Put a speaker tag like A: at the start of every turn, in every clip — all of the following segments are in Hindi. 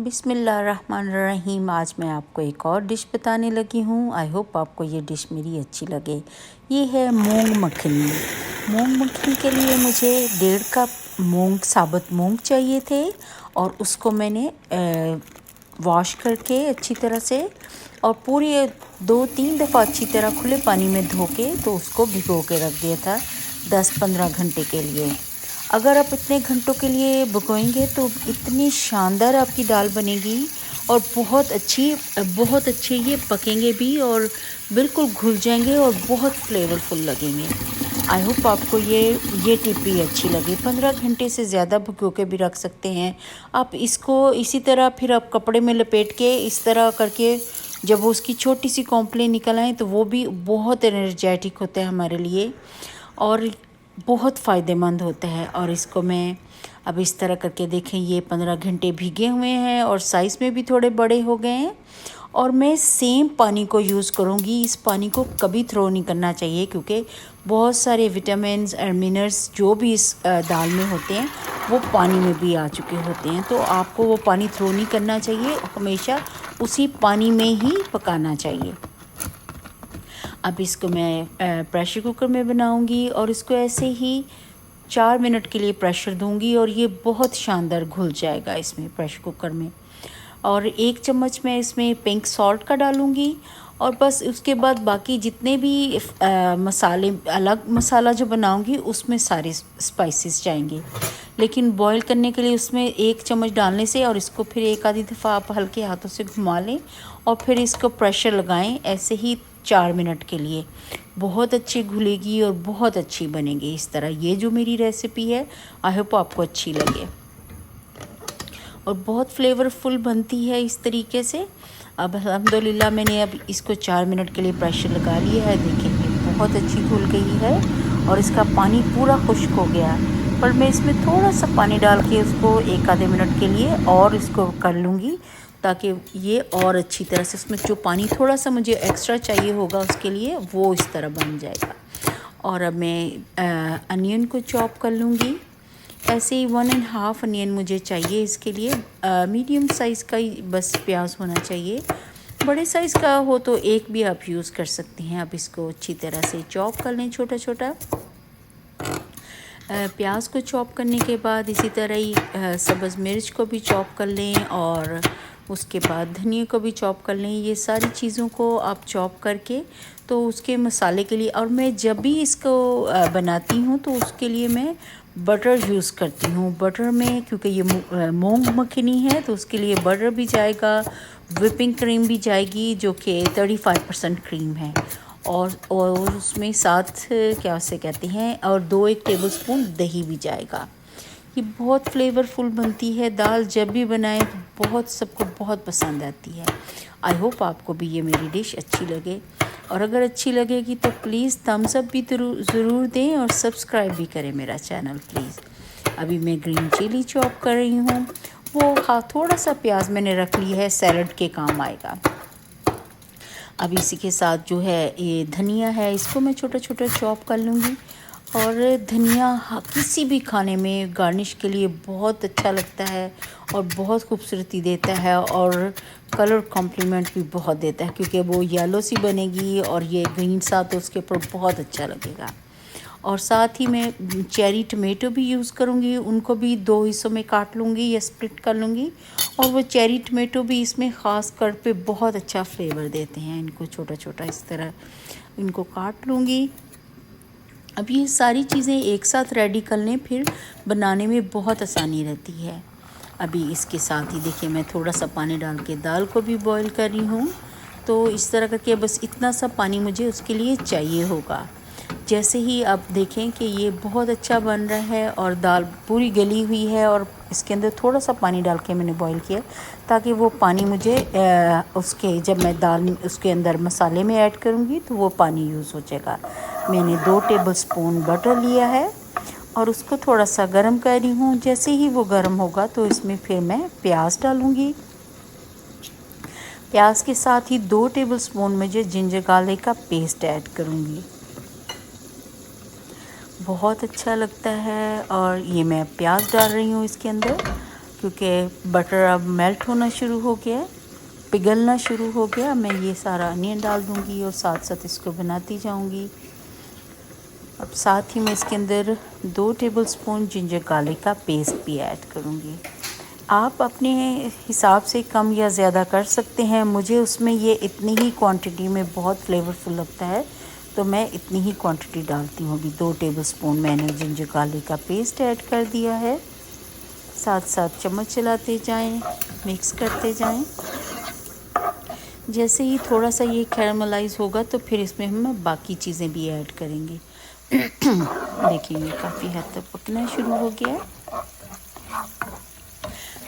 A: बिस्मिल्लाहिर्रहमानिर्रहीम। आज मैं आपको एक और डिश बताने लगी हूँ। आई होप आपको ये डिश मेरी अच्छी लगे। ये है मूंग मखनी। मूंग मखनी के लिए मुझे 1.5 कप साबुत मूंग चाहिए थे और उसको मैंने वॉश करके अच्छी तरह से और पूरी 2-3 दफ़ा अच्छी तरह खुले पानी में धो के तो उसको भिगो के रख दिया था 10-15 घंटे के लिए। अगर आप इतने घंटों के लिए भिगोएंगे तो इतनी शानदार आपकी दाल बनेगी और बहुत अच्छे ये पकेंगे भी और बिल्कुल घुल जाएंगे और बहुत फ्लेवरफुल लगेंगे। आई होप आपको ये टिप भी अच्छी लगे। 15 घंटे से ज़्यादा भिगो के भी रख सकते हैं आप इसको। इसी तरह फिर आप कपड़े में लपेट के इस तरह करके जब वो उसकी छोटी सी कॉम्प्लें निकल आए तो वो भी बहुत एनर्जेटिक होता है हमारे लिए और बहुत फ़ायदेमंद होता है। और इसको मैं अब इस तरह करके देखें, ये 15 घंटे भीगे हुए हैं और साइज़ में भी थोड़े बड़े हो गए हैं। और मैं सेम पानी को यूज़ करूँगी। इस पानी को कभी थ्रो नहीं करना चाहिए क्योंकि बहुत सारे विटामिन्स और मिनरल्स जो भी इस दाल में होते हैं वो पानी में भी आ चुके होते हैं। तो आपको वो पानी थ्रो नहीं करना चाहिए, हमेशा उसी पानी में ही पकाना चाहिए। अब इसको मैं प्रेशर कुकर में बनाऊंगी और इसको ऐसे ही 4 मिनट के लिए प्रेशर दूंगी और ये बहुत शानदार घुल जाएगा इसमें प्रेशर कुकर में। और 1 चम्मच मैं इसमें पिंक सॉल्ट का डालूंगी और बस उसके बाद बाकी जितने भी मसाले, अलग मसाला जो बनाऊंगी उसमें सारे स्पाइसेस जाएंगे। लेकिन बॉईल करने के लिए उसमें 1 चम्मच डालने से और इसको फिर एक आधी दफ़ा आप हल्के हाथों से घुमा लें और फिर इसको प्रेशर लगाएं ऐसे ही 4 मिनट के लिए। बहुत अच्छी घुलेगी और बहुत अच्छी बनेगी इस तरह। ये जो मेरी रेसिपी है आई होप आपको अच्छी लगे और बहुत फ्लेवरफुल बनती है इस तरीके से। अब अल्हम्दुलिल्लाह मैंने अब इसको 4 मिनट के लिए प्रेशर लगा लिया है। देखिए बहुत अच्छी घुल गई है और इसका पानी पूरा खुश्क हो गया। पर मैं इसमें थोड़ा सा पानी डाल के उसको 1 आधे मिनट के लिए और इसको कर लूँगी ताकि ये और अच्छी तरह से उसमें जो पानी थोड़ा सा मुझे एक्स्ट्रा चाहिए होगा उसके लिए वो इस तरह बन जाएगा। और अब मैं अनियन को चॉप कर लूँगी। ऐसे ही 1.5 अनियन मुझे चाहिए इसके लिए। मीडियम साइज़ का ही बस प्याज होना चाहिए। बड़े साइज़ का हो तो एक भी आप यूज़ कर सकते हैं। अब इसको अच्छी तरह से चॉप कर लें छोटा छोटा। प्याज को चॉप करने के बाद इसी तरह ही सब्ज़ मिर्च को भी चॉप कर लें और उसके बाद धनिया को भी चॉप कर लें। ये सारी चीज़ों को आप चॉप करके तो उसके मसाले के लिए, और मैं जब भी इसको बनाती हूँ तो उसके लिए मैं बटर यूज़ करती हूँ। बटर में क्योंकि ये मूंग मखनी है तो उसके लिए बटर भी जाएगा, व्हिपिंग क्रीम भी जाएगी जो कि 35% क्रीम है और उसमें साथ क्या उसे कहते हैं और 2-1 टेबलस्पून दही भी जाएगा। ये बहुत फ्लेवरफुल बनती है दाल। जब भी बनाएं बहुत सबको बहुत पसंद आती है। आई होप आपको भी ये मेरी डिश अच्छी लगे और अगर अच्छी लगेगी तो प्लीज़ थम्स अप भी ज़रूर दें और सब्सक्राइब भी करें मेरा चैनल प्लीज़। अभी मैं ग्रीन चिली चॉप कर रही हूँ। वो थोड़ा सा प्याज मैंने रख ली है, सैलड के काम आएगा। अब इसी के साथ जो है ये धनिया है, इसको मैं छोटा छोटा चॉप कर लूँगी। और धनिया किसी भी खाने में गार्निश के लिए बहुत अच्छा लगता है और बहुत खूबसूरती देता है और कलर कॉम्प्लीमेंट भी बहुत देता है क्योंकि वो येलो सी बनेगी और ये ग्रीन सा तो उसके ऊपर बहुत अच्छा लगेगा। और साथ ही मैं चेरी टमेटो भी यूज़ करूँगी, उनको भी 2 हिस्सों में काट लूँगी या स्प्लिट कर लूँगी और वो चेरी टमेटो भी इसमें ख़ास कर पे बहुत अच्छा फ्लेवर देते हैं। इनको छोटा छोटा इस तरह इनको काट लूँगी। अब ये सारी चीज़ें एक साथ रेडी कर लें फिर बनाने में बहुत आसानी रहती है। अभी इसके साथ ही देखिए मैं थोड़ा सा पानी डाल के दाल को भी बॉईल कर रही हूँ। तो इस तरह करके बस इतना सा पानी मुझे उसके लिए चाहिए होगा। जैसे ही आप देखें कि ये बहुत अच्छा बन रहा है और दाल पूरी गली हुई है और इसके अंदर थोड़ा सा पानी डाल के मैंने बॉईल किया ताकि वो पानी मुझे उसके जब मैं दाल उसके अंदर मसाले में ऐड करूँगी तो वो पानी यूज़ हो जाएगा। मैंने 2 टेबलस्पून बटर लिया है और उसको थोड़ा सा गर्म कर रही हूँ। जैसे ही वो गर्म होगा तो इसमें फिर मैं प्याज डालूँगी। प्याज के साथ ही 2 टेबलस्पून मुझे जिंजर गार्लिक का पेस्ट ऐड करूँगी। बहुत अच्छा लगता है और ये मैं प्याज डाल रही हूँ इसके अंदर। क्योंकि बटर अब मेल्ट होना शुरू हो गया, पिघलना शुरू हो गया। मैं ये सारा अनियन डाल दूँगी और साथ साथ इसको बनाती जाऊँगी। अब साथ ही मैं इसके अंदर 2 टेबलस्पून जिंजर गार्लिक का पेस्ट भी ऐड करूँगी। आप अपने हिसाब से कम या ज़्यादा कर सकते हैं। मुझे उसमें ये इतनी ही क्वांटिटी में बहुत फ्लेवरफुल लगता है, तो मैं इतनी ही क्वांटिटी डालती हूँ। अभी 2 टेबलस्पून मैंने जिंजर गार्लिक का पेस्ट ऐड कर दिया है। साथ साथ चम्मच चलाते जाएं, मिक्स करते जाएं। जैसे ही थोड़ा सा ये कैरामलाइज़ होगा तो फिर इसमें हम बाकी चीज़ें भी ऐड करेंगे। देखिए ये काफ़ी हद तक पकना शुरू हो गया है।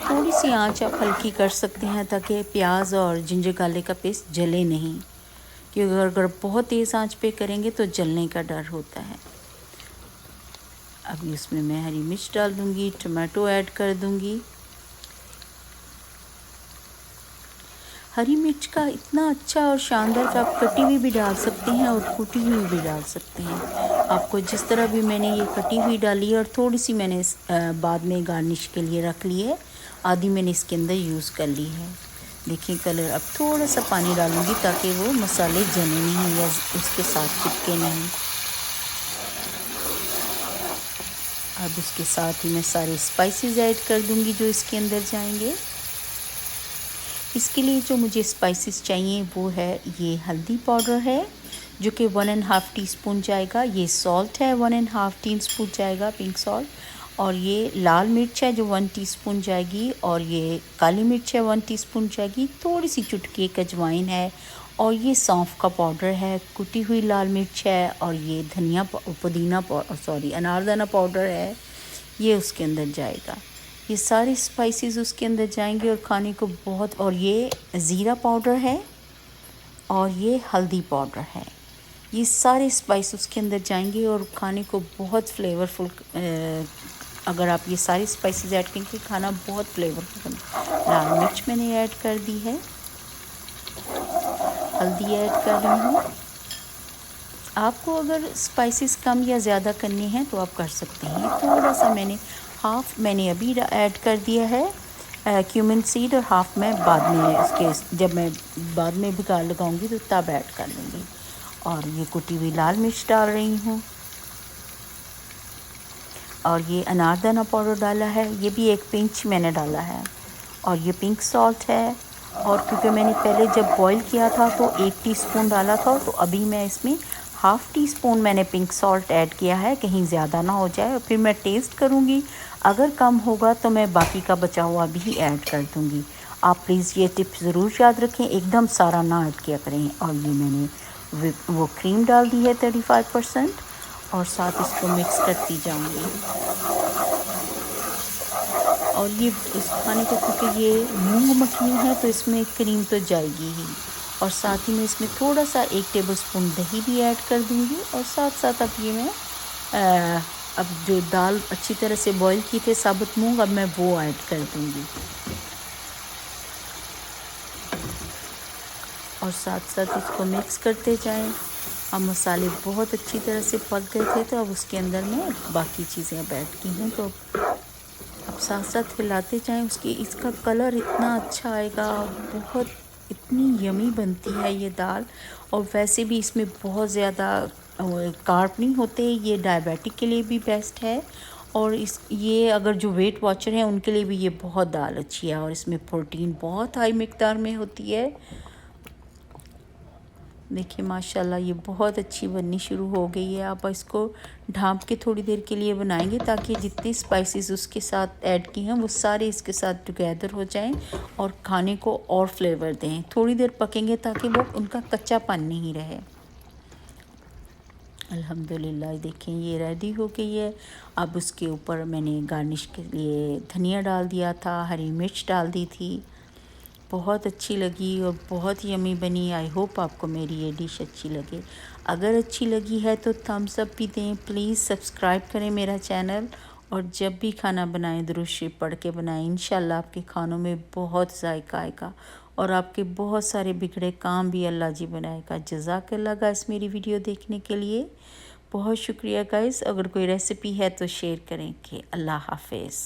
A: थोड़ी सी आंच आप हल्की कर सकते हैं ताकि प्याज और जिंजर गार्लिक का पेस्ट जले नहीं, क्योंकि अगर बहुत तेज़ आंच पे करेंगे तो जलने का डर होता है। अभी इसमें मैं हरी मिर्च डाल दूँगी, टमाटो ऐड कर दूँगी। हरी मिर्च का इतना अच्छा और शानदार, आप कटी हुई भी डाल सकते हैं और कूटी हुई भी डाल सकते हैं। आपको जिस तरह भी, मैंने ये कटी हुई डाली है और थोड़ी सी मैंने बाद में गार्निश के लिए रख ली है, आधी मैंने इसके अंदर यूज़ कर ली है। देखिए कलर। अब थोड़ा सा पानी डालूँगी ताकि वो मसाले जले नहीं या उसके साथ चिपके नहीं। अब उसके साथ ही मैं सारे स्पाइसेस ऐड कर दूँगी जो इसके अंदर जाएंगे। इसके लिए जो मुझे स्पाइसेस चाहिए वो है, ये हल्दी पाउडर है जो कि 1.5 टीस्पून जाएगा। ये सॉल्ट है 1.5 टीस्पून जाएगा, पिंक सॉल्ट। और ये लाल मिर्च है जो 1 टीस्पून जाएगी। और ये काली मिर्च है 1 टीस्पून जाएगी। थोड़ी सी चुटकी एक अजवाइन है। और ये सौंफ का पाउडर है, कुटी हुई लाल मिर्च है। और ये धनिया पुदीना अनारदाना पाउडर है, ये उसके अंदर जाएगा। ये सारे स्पाइसेस उसके अंदर जाएंगे और खाने को बहुत, और ये ज़ीरा पाउडर है और ये हल्दी पाउडर है। ये सारे स्पाइस उसके अंदर जाएंगे और खाने को बहुत फ्लेवरफुल, अगर आप ये सारी स्पाइसेस ऐड करेंगे खाना बहुत फ्लेवरफुल बनता। लाल मिर्च मैंने ऐड कर दी है, हल्दी ऐड कर रही हूँ। आपको अगर स्पाइसेस कम या ज़्यादा करनी है तो आप कर सकते हैं। थोड़ा सा मैंने अभी ऐड कर दिया है क्यूमिन सीड, और हाफ़ मैं बाद में इसके, जब मैं बाद में भी लगाऊंगी तो तब ऐड कर लूँगी। और ये कुटी हुई लाल मिर्च डाल रही हूँ। और ये अनारदाना पाउडर डाला है, ये भी 1 पिंच मैंने डाला है। और ये पिंक सॉल्ट है। और क्योंकि मैंने पहले जब बॉईल किया था तो 1 टीस्पून डाला था, तो अभी मैं इसमें हाफ़ टीस्पून मैंने पिंक सॉल्ट ऐड किया है, कहीं ज़्यादा ना हो जाए। और फिर मैं टेस्ट करूँगी, अगर कम होगा तो मैं बाकी का बचा हुआ भी ऐड कर दूँगी। आप प्लीज़ ये टिप ज़रूर याद रखें, एकदम सारा ना ऐड किया करें। और ये मैंने वो क्रीम डाल दी है 35%, और साथ इसको मिक्स करती जाऊँगी। और ये इस खाने को, क्योंकि ये मूंग मखनी है तो इसमें क्रीम तो जाएगी ही। और साथ ही में इसमें थोड़ा सा 1 टेबलस्पून दही भी ऐड कर दूँगी। और साथ साथ अब ये मैं अब जो दाल अच्छी तरह से बॉईल की थे साबुत मूंग, अब मैं वो ऐड कर दूँगी। और साथ साथ इसको मिक्स करते जाएं। अब मसाले बहुत अच्छी तरह से पक गए थे, तो अब उसके अंदर मैं बाकी चीज़ें अब ऐड की हैं, तो अब साथ साथ हिलाते जाएं। इसका कलर इतना अच्छा आएगा, बहुत इतनी यमी बनती है ये दाल। और वैसे भी इसमें बहुत ज़्यादा कार्ब नहीं होते, ये डायबिटिक के लिए भी बेस्ट है। और ये अगर जो वेट वॉचर हैं उनके लिए भी ये बहुत दाल अच्छी है। और इसमें प्रोटीन बहुत हाई मिकदार में होती है। देखिए माशाल्लाह ये बहुत अच्छी बननी शुरू हो गई है। आप इसको ढाँप के थोड़ी देर के लिए बनाएंगे ताकि जितनी स्पाइसेस उसके साथ ऐड की हैं वो सारे इसके साथ टुगेदर हो जाएं और खाने को और फ्लेवर दें। थोड़ी देर पकेंगे ताकि वो उनका कच्चापन नहीं रहे। अल्हम्दुलिल्लाह देखें ये रेडी हो गई है। अब उसके ऊपर मैंने गार्निश के लिए धनिया डाल दिया था, हरी मिर्च डाल दी थी। बहुत अच्छी लगी और बहुत यमी बनी। आई होप आपको मेरी ये डिश अच्छी लगे। अगर अच्छी लगी है तो थम्स अप भी दें। प्लीज़ सब्सक्राइब करें मेरा चैनल। और जब भी खाना बनाएं दुरूद शरीफ पढ़ के बनाएं। इंशाल्लाह आपके खानों में बहुत जायका आएगा और आपके बहुत सारे बिगड़े काम भी अल्लाह जी बनाएगा। जज़ाकल्लाह गाइस मेरी वीडियो देखने के लिए बहुत शुक्रिया गाइस। अगर कोई रेसिपी है तो शेयर करें। कि अल्लाह हाफिज़।